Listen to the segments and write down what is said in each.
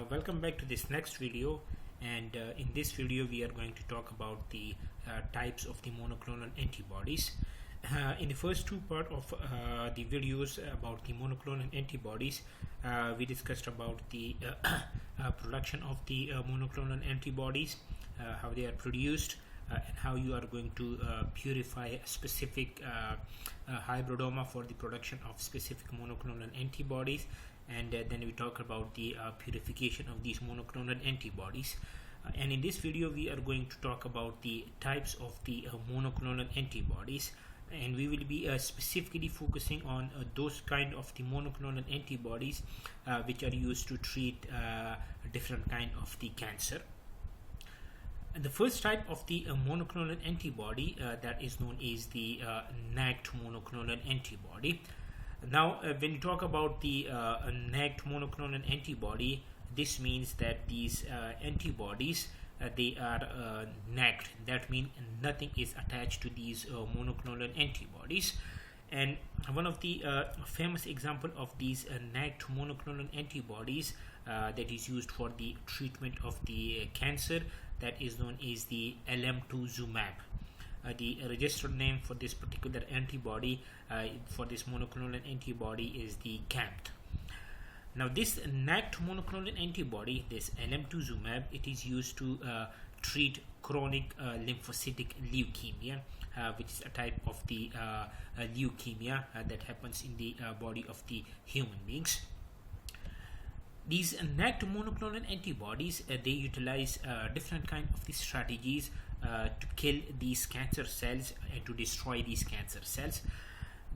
Welcome back to this next video, and in this video we are going to talk about the types of the monoclonal antibodies. In the first two part of the videos about the monoclonal antibodies, we discussed about the production of the monoclonal antibodies, how they are produced, and how you are going to purify a specific hybridoma for the production of specific monoclonal antibodies. And then we talk about the purification of these monoclonal antibodies. And in this video we are going to talk about the types of the monoclonal antibodies, and we will be specifically focusing on those kind of the monoclonal antibodies which are used to treat different kind of the cancer. And the first type of the monoclonal antibody that is known as the NACT monoclonal antibody. Now, when you talk about the NACT monoclonal antibody, this means that these antibodies they are NACT. That means nothing is attached to these monoclonal antibodies. And one of the famous example of these NACT monoclonal antibodies that is used for the treatment of the cancer, that is known as the alemtuzumab. The registered name for this particular antibody, for this monoclonal antibody, is the GAMT. Now, this NACT monoclonal antibody, this alemtuzumab, it is used to treat chronic lymphocytic leukemia, which is a type of the leukemia that happens in the body of the human beings. These NACT monoclonal antibodies, they utilize different kind of the strategies to kill these cancer cells and to destroy these cancer cells.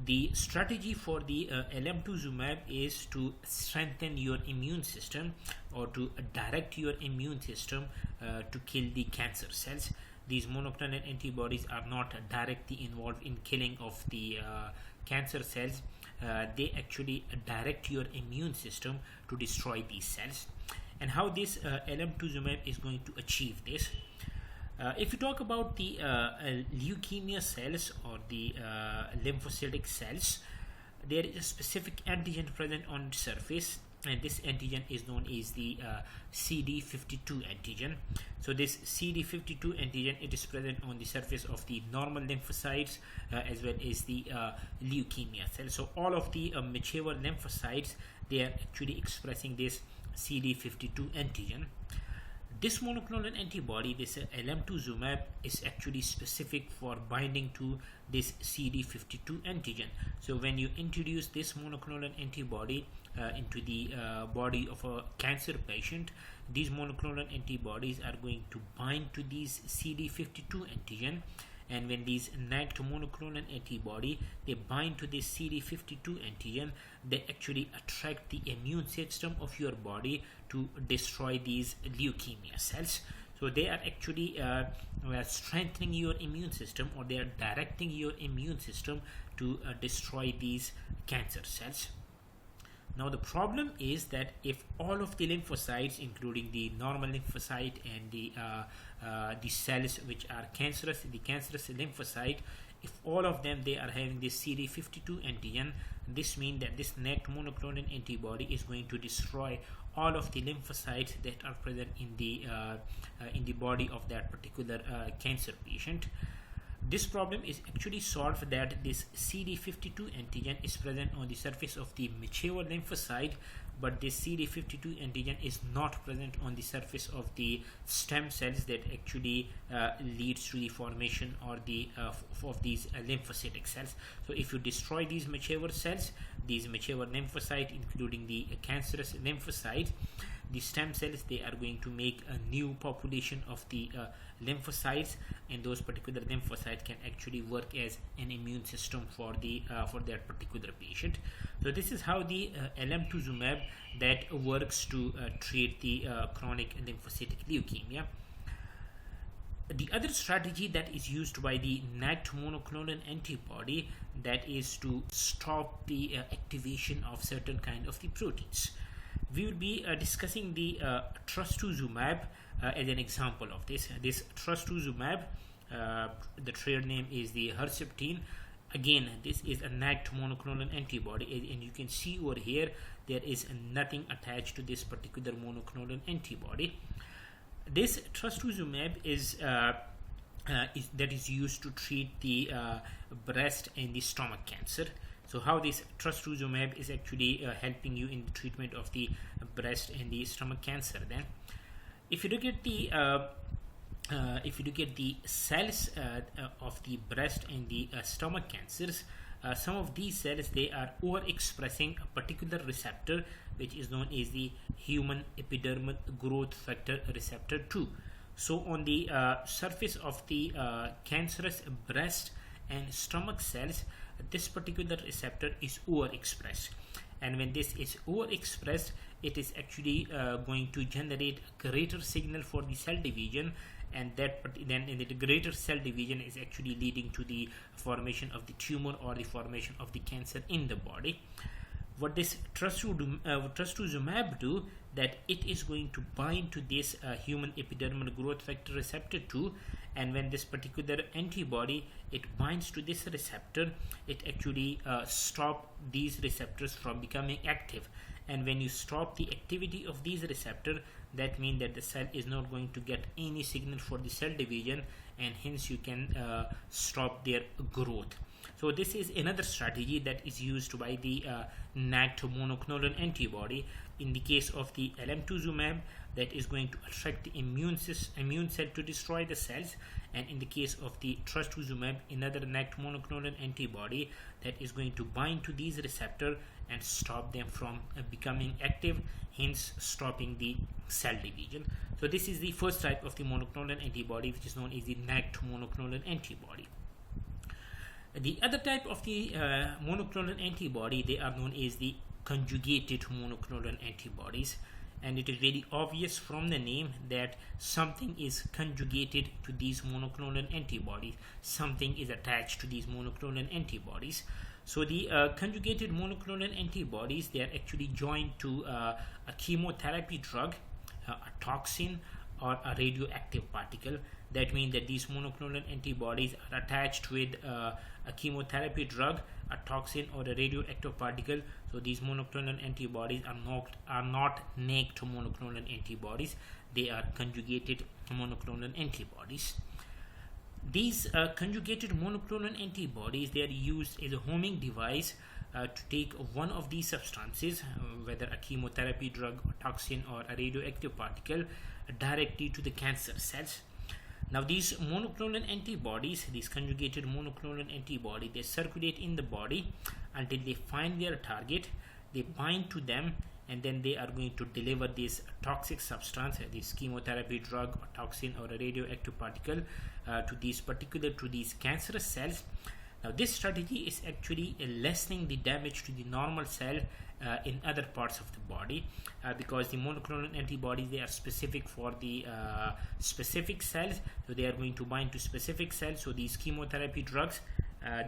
The strategy for the alemtuzumab is to strengthen your immune system, or to direct your immune system to kill the cancer cells. These monoclonal antibodies are not directly involved in killing of the cancer cells. They actually direct your immune system to destroy these cells. And how this alemtuzumab is going to achieve this? If you talk about the leukemia cells or the lymphocytic cells, there is a specific antigen present on the surface, and this antigen is known as the CD52 antigen. So this CD52 antigen, it is present on the surface of the normal lymphocytes as well as the leukemia cells. So all of the mature lymphocytes, they are actually expressing this CD52 antigen. This monoclonal antibody, this alemtuzumab, is actually specific for binding to this CD52 antigen. So when you introduce this monoclonal antibody into the body of a cancer patient, these monoclonal antibodies are going to bind to these CD52 antigen. And when these NACT monoclonal antibody, they bind to this CD52 antigen, they actually attract the immune system of your body to destroy these leukemia cells. So they are actually strengthening your immune system, or they are directing your immune system to destroy these cancer cells. Now the problem is that if all of the lymphocytes, including the normal lymphocyte and the cells which are cancerous, the cancerous lymphocyte, if all of them they are having this CD52 antigen, this means that this NACT monoclonal antibody is going to destroy all of the lymphocytes that are present in the body of that particular cancer patient. This problem is actually solved that this CD52 antigen is present on the surface of the mature lymphocyte, but this CD52 antigen is not present on the surface of the stem cells that actually leads to the formation or the of these lymphocytic cells. So if you destroy these mature cells, these mature lymphocytes, including the cancerous lymphocyte, the stem cells, they are going to make a new population of the lymphocytes, and those particular lymphocytes can actually work as an immune system for the for that particular patient. So this is how the alemtuzumab that works to treat the chronic lymphocytic leukemia. The other strategy that is used by the NACT monoclonal antibody, that is to stop the activation of certain kind of the proteins. We will be discussing the trastuzumab as an example of this. This trastuzumab, the trade name is the Herceptin. Again, this is a NACT monoclonal antibody, and you can see over here there is nothing attached to this particular monoclonal antibody. This trastuzumab is that is used to treat the breast and the stomach cancer. So how this trastuzumab is actually helping you in the treatment of the breast and the stomach cancer? Then, if you look at the cells of the breast and the stomach cancers, some of these cells, they are overexpressing a particular receptor which is known as the human epidermal growth factor receptor 2. So on the surface of the cancerous breast and stomach cells, this particular receptor is overexpressed, and when this is overexpressed, it is actually going to generate a greater signal for the cell division, and then the greater cell division is actually leading to the formation of the tumor or the formation of the cancer in the body. What this trastuzumab do, that it is going to bind to this human epidermal growth factor receptor 2, and when this particular antibody it binds to this receptor, it actually stop these receptors from becoming active. And when you stop the activity of these receptors, that means that the cell is not going to get any signal for the cell division, and hence you can stop their growth. So this is another strategy that is used by the NACT monoclonal antibody. In the case of the alemtuzumab, that is going to attract the immune cell to destroy the cells, and in the case of the trastuzumab, another NACT monoclonal antibody that is going to bind to these receptors and stop them from becoming active, hence stopping the cell division. So this is the first type of the monoclonal antibody, which is known as the NACT monoclonal antibody. The other type of the monoclonal antibody, they are known as the conjugated monoclonal antibodies, and it is very obvious from the name that something is conjugated to these monoclonal antibodies, something is attached to these monoclonal antibodies. So the conjugated monoclonal antibodies, they are actually joined to a chemotherapy drug, a toxin, or a radioactive particle. That means that these monoclonal antibodies are attached with a chemotherapy drug, a toxin, or a radioactive particle. So these monoclonal antibodies are not NACT monoclonal antibodies. They are conjugated monoclonal antibodies. These conjugated monoclonal antibodies, they are used as a homing device to take one of these substances, whether a chemotherapy drug, or toxin, or a radioactive particle, directly to the cancer cells. Now these monoclonal antibodies, these conjugated monoclonal antibodies, they circulate in the body until they find their target, they bind to them, and then they are going to deliver this toxic substance, this chemotherapy drug, or toxin, or a radioactive particle to these cancerous cells. Now this strategy is actually lessening the damage to the normal cell in other parts of the body, because the monoclonal antibodies, they are specific for the specific cells, so they are going to bind to specific cells. So these chemotherapy drugs,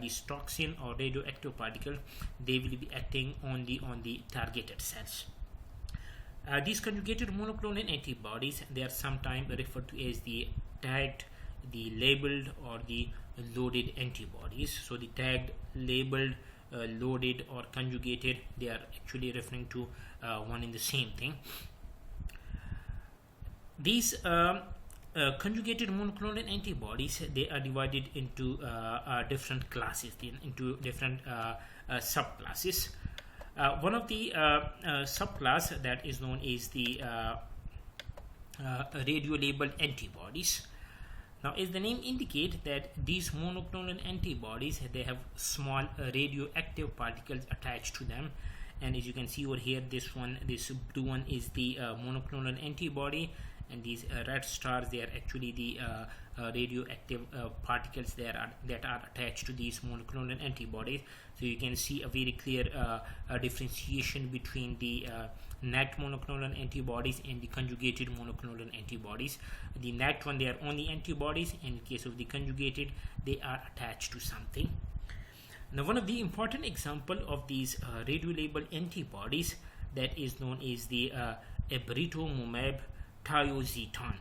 these toxin or radioactive particle, they will be acting only on the targeted cells. These conjugated monoclonal antibodies, they are sometimes referred to as the tagged, the labeled, or the loaded antibodies. So the tagged, labeled, loaded, or conjugated, they are actually referring to one and the same thing. These conjugated monoclonal antibodies, they are divided into different classes, into different subclasses. One of the subclass that is known as the radio-labeled antibodies. Now, as the name indicates, that these monoclonal antibodies, they have small radioactive particles attached to them, and as you can see over here, this blue one is the monoclonal antibody, and these red stars, they are actually the radioactive particles that are attached to these monoclonal antibodies. So you can see a very clear differentiation between the NACT monoclonal antibodies and the conjugated monoclonal antibodies. The NACT one, they are only antibodies. In case of the conjugated, they are attached to something. Now, one of the important example of these radio-labeled antibodies, that is known as the abritomumab thiazidone.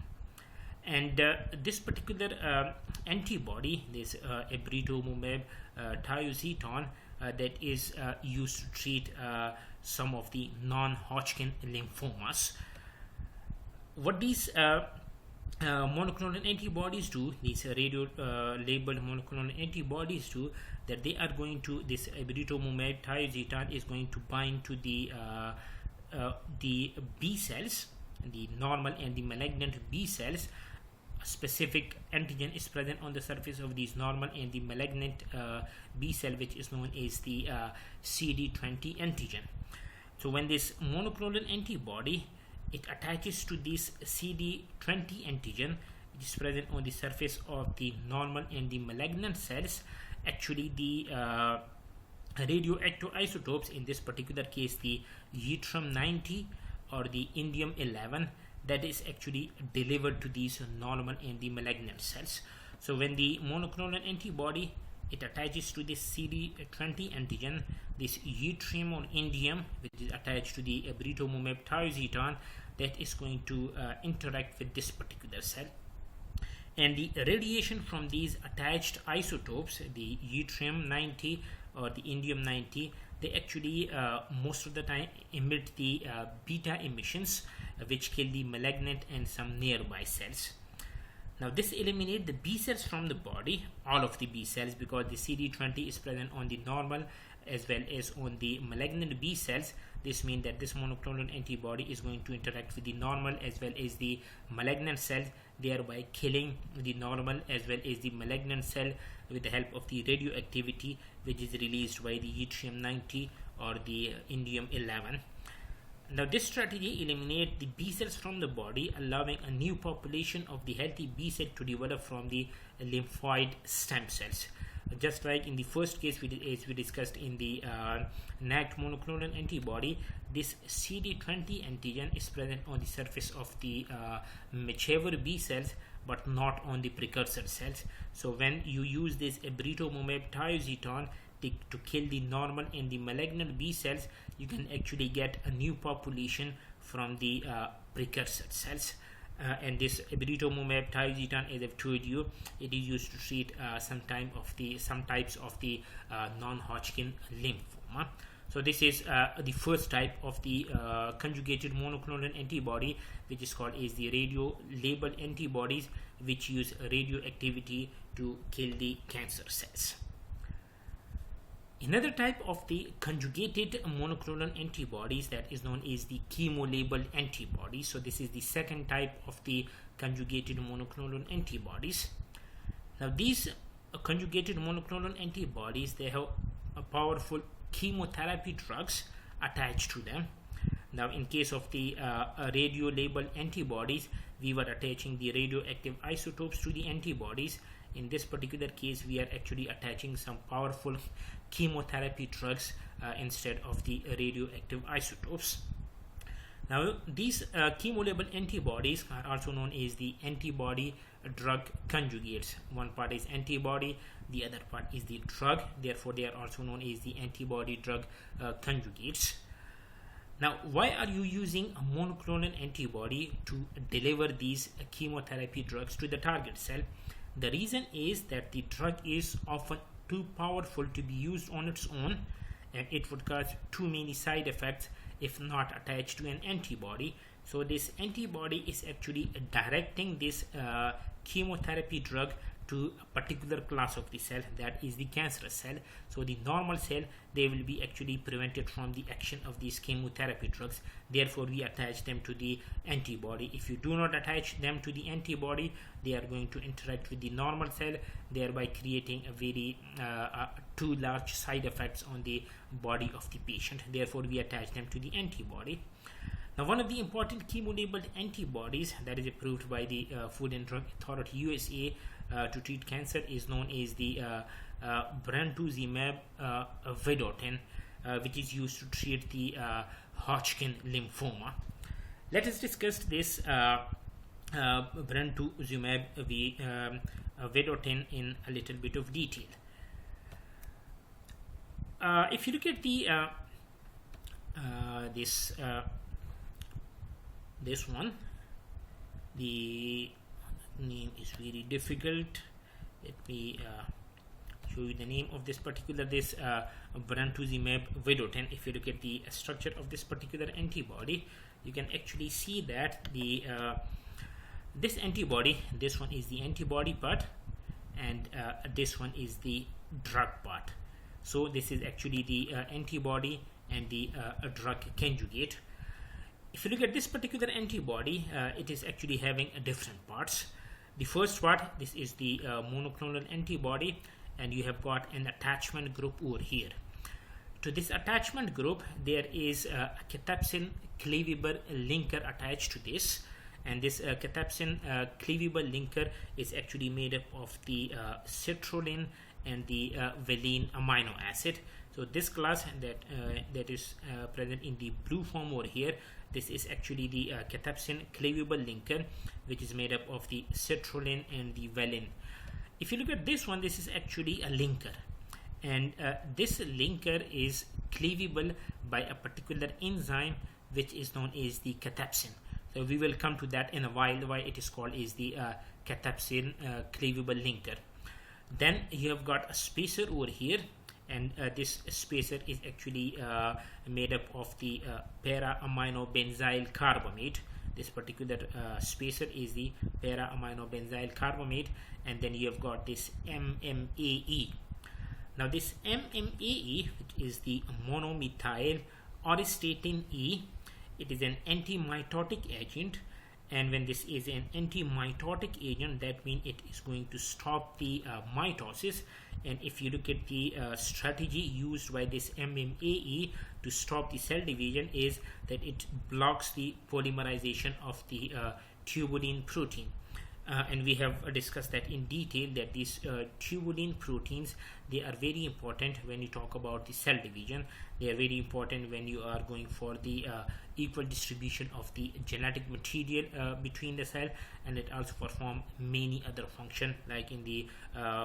And this particular antibody, this abritomumab thiazoeton, that is used to treat some of the non-Hodgkin lymphomas. What these monoclonal antibodies do, these radio labeled monoclonal antibodies do, that they are going to, this abritomumab thiazoeton is going to bind to the B cells, the normal and the malignant B cells. A specific antigen is present on the surface of these normal and the malignant B cell, which is known as the CD20 antigen. So when this monoclonal antibody, it attaches to this CD20 antigen, which is present on the surface of the normal and the malignant cells, actually the radioactive isotopes, in this particular case the yttrium-90 or the indium-11, that is actually delivered to these normal and the malignant cells. So when the monoclonal antibody, it attaches to this CD20 antigen, this yttrium or indium, which is attached to the abritomumab thiazoeton, that is going to interact with this particular cell. And the radiation from these attached isotopes, the yttrium-90 or the indium-90, they actually most of the time emit the beta emissions, which kill the malignant and some nearby cells. Now this eliminates the B cells from the body, all of the B cells, because the CD20 is present on the normal as well as on the malignant B cells. This means that this monoclonal antibody is going to interact with the normal as well as the malignant cells, thereby killing the normal as well as the malignant cell with the help of the radioactivity which is released by the yttrium-90 or the indium-11. Now this strategy eliminates the B cells from the body, allowing a new population of the healthy B cell to develop from the lymphoid stem cells. Just like in the first case, as we discussed in the NACT monoclonal antibody, this CD20 antigen is present on the surface of the mature B cells, but not on the precursor cells. So when you use this abritomumab thiazoeton to kill the normal and the malignant B cells, you can actually get a new population from the precursor cells. And this abritomumab thiazoeton, as I've told you, it is used to treat some types of the non-Hodgkin lymphoma. So this is the first type of the conjugated monoclonal antibody, which is called as the radio-labeled antibodies, which use radioactivity to kill the cancer cells. Another type of the conjugated monoclonal antibodies, that is known as the chemo-labeled antibodies. So this is the second type of the conjugated monoclonal antibodies. Now these conjugated monoclonal antibodies, they have a powerful chemotherapy drugs attached to them. Now in case of the radio-labeled antibodies, we were attaching the radioactive isotopes to the antibodies. In this particular case, we are actually attaching some powerful chemotherapy drugs instead of the radioactive isotopes. Now these chemo-labeled antibodies are also known as the antibody drug conjugates. One part is antibody, the other part is the drug, therefore they are also known as the antibody drug conjugates. Now why are you using a monoclonal antibody to deliver these chemotherapy drugs to the target cell? The reason is that the drug is often too powerful to be used on its own, and it would cause too many side effects if not attached to an antibody. So this antibody is actually directing this chemotherapy drug to a particular class of the cell, that is the cancerous cell. So the normal cell, they will be actually prevented from the action of these chemotherapy drugs. Therefore we attach them to the antibody. If you do not attach them to the antibody, they are going to interact with the normal cell, thereby creating a very too large side effects on the body of the patient. Therefore we attach them to the antibody. Now one of the important chemo-labeled antibodies that is approved by the Food and Drug Authority USA to treat cancer is known as the brentuximab vedotin, which is used to treat the Hodgkin lymphoma. Let us discuss this brentuximab vedotin in a little bit of detail. If you look at the this one, the name is very difficult. Let me show you the name of this particular brentuximab vedotin. If you look at the structure of this particular antibody, you can actually see that the this antibody, this one is the antibody part, and this one is the drug part. So this is actually the antibody and the drug conjugate. If you look at this particular antibody, it is actually having different parts. The first part, this is the monoclonal antibody, and you have got an attachment group over here. To this attachment group, there is a cathepsin cleavable linker attached to this, and this cathepsin cleavable linker is actually made up of the citrulline and the valine amino acid. So this class that is present in the blue form over here, this is actually the cathepsin cleavable linker, which is made up of the citrulline and the valine. If you look at this one, this is actually a linker, and this linker is cleavable by a particular enzyme which is known as the cathepsin. So we will come to that in a while, why it is called is the cathepsin cleavable linker. Then you have got a spacer over here, and this spacer is actually made up of the para-aminobenzyl carbamate. This particular spacer is the para-aminobenzyl carbamate, and then you have got this MMAE. Now this MMAE, which is the monomethyl auristatin E, it is an antimitotic agent, and when this is an antimitotic agent, that means it is going to stop the mitosis. And if you look at the strategy used by this MMAE to stop the cell division, is that it blocks the polymerization of the tubulin protein. And we have discussed that in detail, that these tubulin proteins, they are very important when you talk about the cell division. They are very important when you are going for the equal distribution of the genetic material between the cell, and it also perform many other function, like in the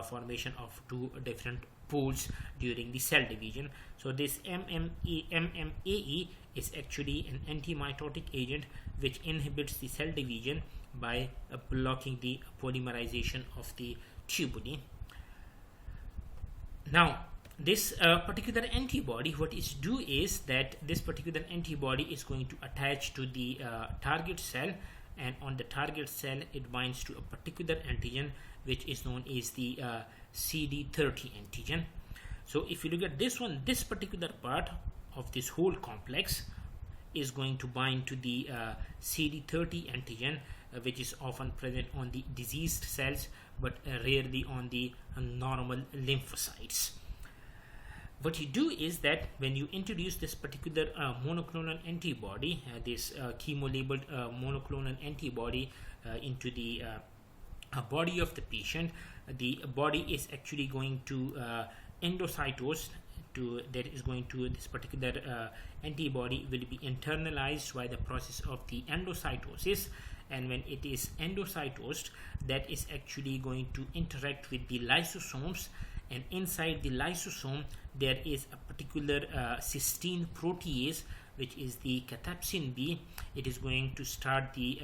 formation of two different pools during the cell division. So this MMAE is actually an antimitotic agent which inhibits the cell division by blocking the polymerization of the tubulin. Now this particular antibody, what it do is that this particular antibody is going to attach to the target cell, and on the target cell it binds to a particular antigen which is known as the CD30 antigen. So if you look at this one, this particular part of this whole complex is going to bind to the CD30 antigen, which is often present on the diseased cells but rarely on the normal lymphocytes. What you do is that when you introduce this particular monoclonal antibody, this chemo-labeled monoclonal antibody into the body of the patient, the body is actually going to endocytose. This particular antibody will be internalized by the process of the endocytosis, and when it is endocytosed, that is actually going to interact with the lysosomes, and inside the lysosome there is a particular cysteine protease, which is the cathepsin B. It is going to start the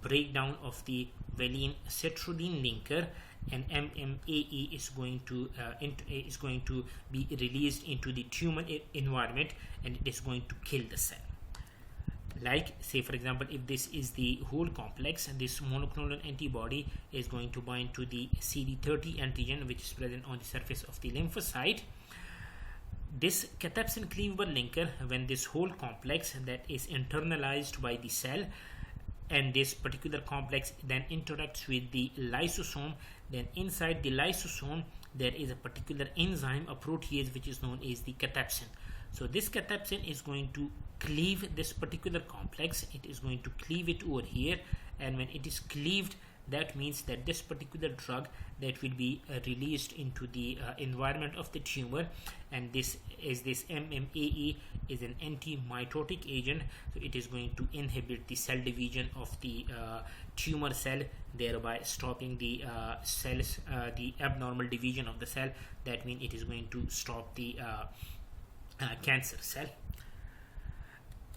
breakdown of the valine citrulline linker, and MMAE is going to be released into the tumor environment, and it is going to kill the cell. Like, say for example, if this is the whole complex, and this monoclonal antibody is going to bind to the CD30 antigen which is present on the surface of the lymphocyte, this cathepsin cleavable linker, when this whole complex that is internalized by the cell, and this particular complex then interacts with the lysosome, then inside the lysosome there is a particular enzyme, a protease, which is known as the cathepsin. So this cathepsin is going to cleave this particular complex. It is going to cleave it over here, and when it is cleaved, that means that this particular drug that will be released into the environment of the tumor, and this MMAE is an anti-mitotic agent, so it is going to inhibit the cell division of the tumor cell, thereby stopping the cells, the abnormal division of the cell. That means it is going to stop the cancer cell.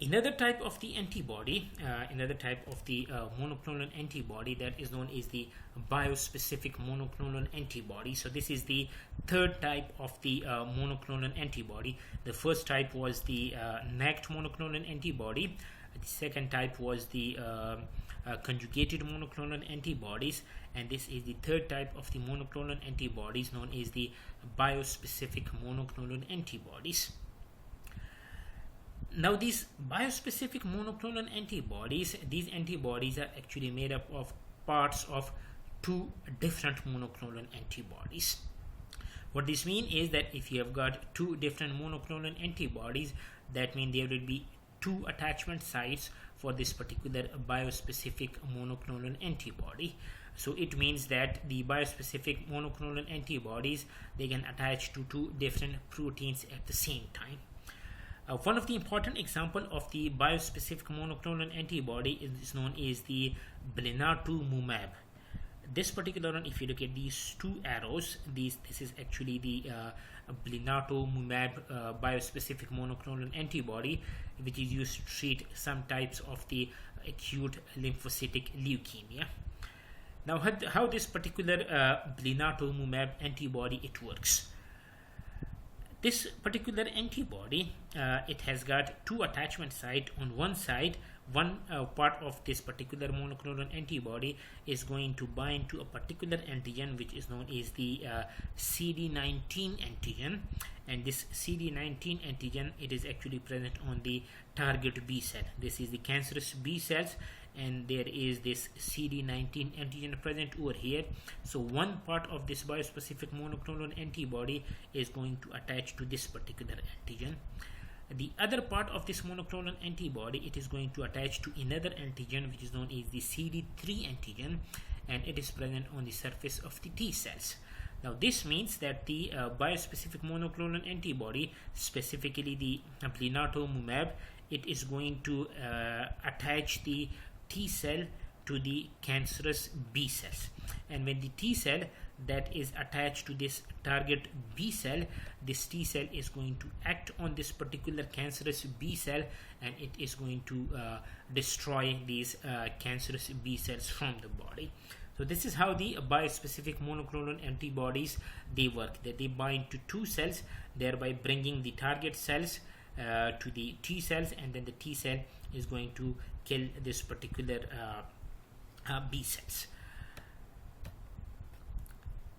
Another type of the antibody, another type of the monoclonal antibody that is known as the biospecific monoclonal antibody. So this is the third type of the monoclonal antibody. The first type was the NACT monoclonal antibody. The second type was the conjugated monoclonal antibodies, and this is the third type of the monoclonal antibodies known as the biospecific monoclonal antibodies. Now these biospecific monoclonal antibodies, these antibodies are actually made up of parts of two different monoclonal antibodies. What this means is that if you have got two different monoclonal antibodies, that means there will be two attachment sites for this particular biospecific monoclonal antibody. So it means that the biospecific monoclonal antibodies, they can attach to two different proteins at the same time. One of the important example of the biospecific monoclonal antibody is known as the blinatumomab. This particular one, if you look at these two arrows, this is actually the blinatumomab biospecific monoclonal antibody, which is used to treat some types of the acute lymphocytic leukemia. Now, how this particular blinatumomab antibody it works? This particular antibody, it has got two attachment sites. On one side, one part of this particular monoclonal antibody is going to bind to a particular antigen which is known as the CD19 antigen, and this CD19 antigen, it is actually present on the target B cell. This is the cancerous B cells, and there is this CD19 antigen present over here. So one part of this biospecific monoclonal antibody is going to attach to this particular antigen. The other part of this monoclonal antibody, it is going to attach to another antigen which is known as the CD3 antigen, and it is present on the surface of the T cells. Now this means that the biospecific monoclonal antibody, specifically the blinatumomab, it is going to attach the T cell to the cancerous B cells, and when the T cell that is attached to this target B cell, this T cell is going to act on this particular cancerous B cell, and it is going to destroy these cancerous B cells from the body. So this is how the biospecific monoclonal antibodies they work. That they bind to two cells, thereby bringing the target cells to the T cells, and then the T cell is going to kill this particular B cells.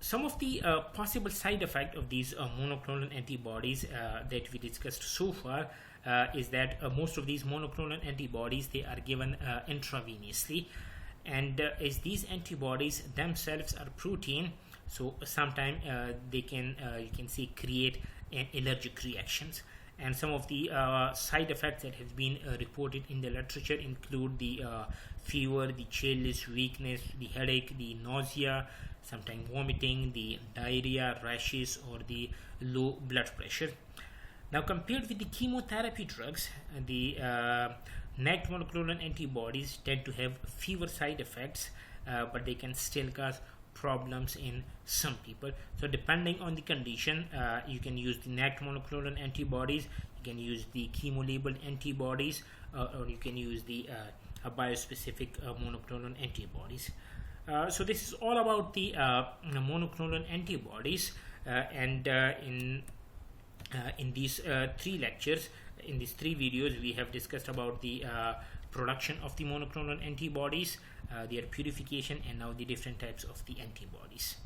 Some of the possible side effects of these monoclonal antibodies that we discussed so far is that most of these monoclonal antibodies, they are given intravenously, and as these antibodies themselves are protein, so sometimes they can you can see create allergic reactions. And some of the side effects that have been reported in the literature include the fever, the chills, weakness, the headache, the nausea, sometimes vomiting, the diarrhea, rashes, or the low blood pressure. Now, compared with the chemotherapy drugs, the NACT monoclonal antibodies tend to have fewer side effects, but they can still cause problems in some people. So depending on the condition, you can use the NACT monoclonal antibodies, you can use the chemo-labeled antibodies, or you can use the biospecific monoclonal antibodies. So this is all about the monoclonal antibodies, and in these three lectures, in these three videos, we have discussed about the production of the monoclonal antibodies, their purification, and now the different types of the antibodies.